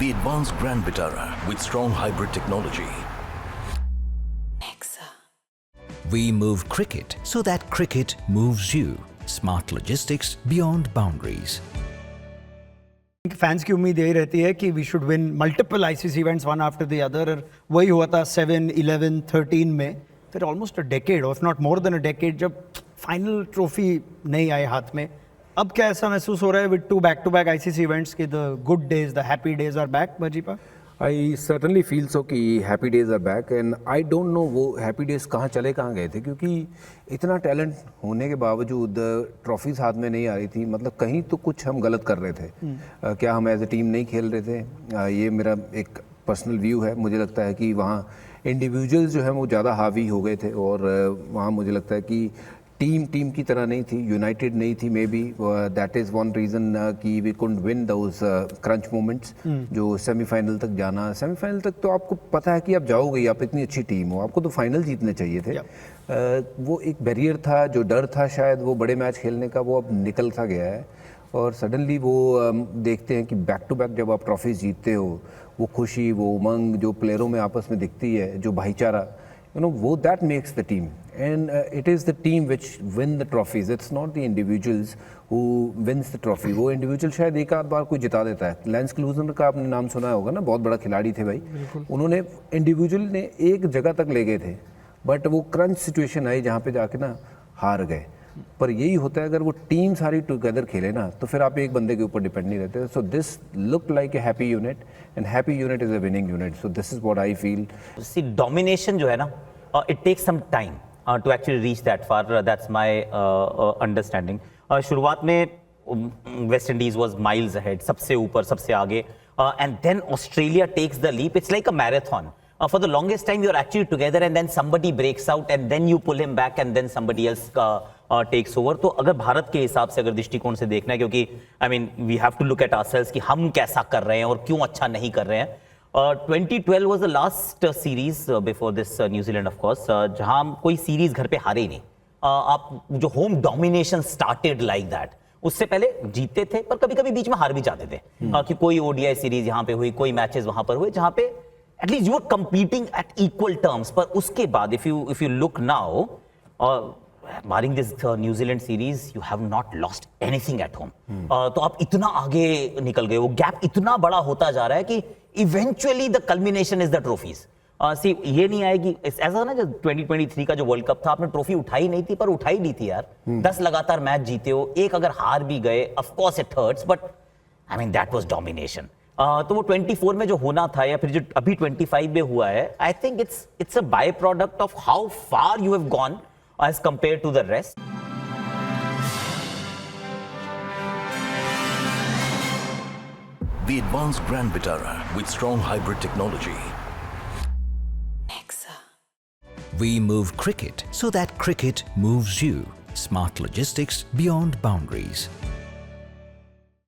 The advanced Grand Vitara with strong hybrid technology. We move cricket so that cricket moves you. Smart logistics beyond boundaries. Fans की उम्मीद यही रहती है कि we should win multiple ICC events one after the other, और वही हुआ था 7, 11, 13 में. फिर almost a decade, if not more than a decade, जब फाइनल ट्रॉफी नहीं आए हाथ में. अब क्या ऐसा महसूस हो रहा है with two back ICC events कि the good days, the happy days are back, बजीपा? I certainly feel so कि happy days are back, and I don't know वो हैप्पी डेज कहाँ गए थे, क्योंकि इतना टैलेंट होने के बावजूद ट्रॉफीज हाथ में नहीं आ रही थी. मतलब कहीं तो कुछ हम गलत कर रहे थे. क्या हम एज ए टीम नहीं खेल रहे थे? ये मेरा एक पर्सनल व्यू है. मुझे लगता है कि वहाँ इंडिविजुअल्स जो है वो ज़्यादा हावी हो गए थे, और वहाँ मुझे लगता है कि टीम की तरह नहीं थी, यूनाइटेड नहीं थी. May be that is one reason कि we couldn't win those crunch moments. जो सेमीफाइनल तक जाना, सेमीफाइनल तक तो आपको पता है कि आप जाओगे, आप इतनी अच्छी टीम हो, आपको तो फाइनल जीतने चाहिए थे. वो एक बैरियर था, जो डर था शायद वो बड़े मैच खेलने का, वो अब निकल सा गया है. और सडनली वो देखते हैं कि बैक टू बैक जब आप ट्रॉफीज जीतते हो, वो खुशी, वो उमंग जो प्लेयरों में आपस में दिखती है, जो भाईचारा, वो that makes the team, and it is the team which win the trophies. It's not the individuals who wins the trophy. वो इंडिविजुअल शायद एक आध बार कोई जिता देता है. लैंस क्लूजनर का आपने नाम सुना होगा ना, बहुत बड़ा खिलाड़ी थे भाई. उन्होंने इंडिविजुअल ने एक जगह तक ले गए थे, बट वो क्रंच सिचुएशन आई जहाँ पे जाके ना हार गए. पर यही होता है, अगर वो टीम सारी टुगेदर खेले ना, तो फिर आप एक बंदे के ऊपर डिपेंड नहीं रहते. So this look like a happy unit, and happy unit is a winning unit. So this is what I feel. See domination जो है ना, it takes some time to actually reach that far. That's my understanding. शुरुआत में West Indies was miles ahead, सबसे ऊपर, सबसे आगे, and then Australia takes the leap. It's like a marathon. For the longest time you're actually together, and then somebody breaks out, and then you pull him back, and then somebody else takes over. तो अगर भारत के हिसाब से, अगर दृष्टिकोण से देखना है, क्योंकि I mean we have to look at ourselves कि हम कैसा कर रहे हैं और क्यों अच्छा नहीं कर रहे हैं. 2012 was the last series before this New Zealand of course, जहां हम कोई सीरीज घर पे हारे ही नहीं. आप जो home domination started like that, उससे पहले जीतते थे, पर कभी कभी बीच में हार भी जाते थे. कि कोई ओडीआई सीरीज यहाँ पे हुई, कोई मैचेस वहां पर हुए जहां पे at least you were competing at equal terms. पर उसके बाद if you look now, barring this New Zealand series, you have not lost anything at home. तो आप इतना आगे निकल गए, वो गैप इतना बड़ा होता जा रहा है कि eventually the culmination is the trophies. See, ये नहीं आएगी ऐसा ना, जो 2023 का जो वर्ल्ड कप था, आपने ट्रॉफी उठाई नहीं थी, पर उठाई ली थी यार. 10 लगातार मैच जीते हो, एक अगर हार भी गए, of course it hurts, but I mean that was domination. तो वो 24 में जो होना था, या फिर जो अभी 25 में हुआ है, I think it's a byproduct of how far you have gone as compared to the rest. The advanced Grand Vitara with strong hybrid technology. We move cricket so that cricket moves you. Smart logistics beyond boundaries.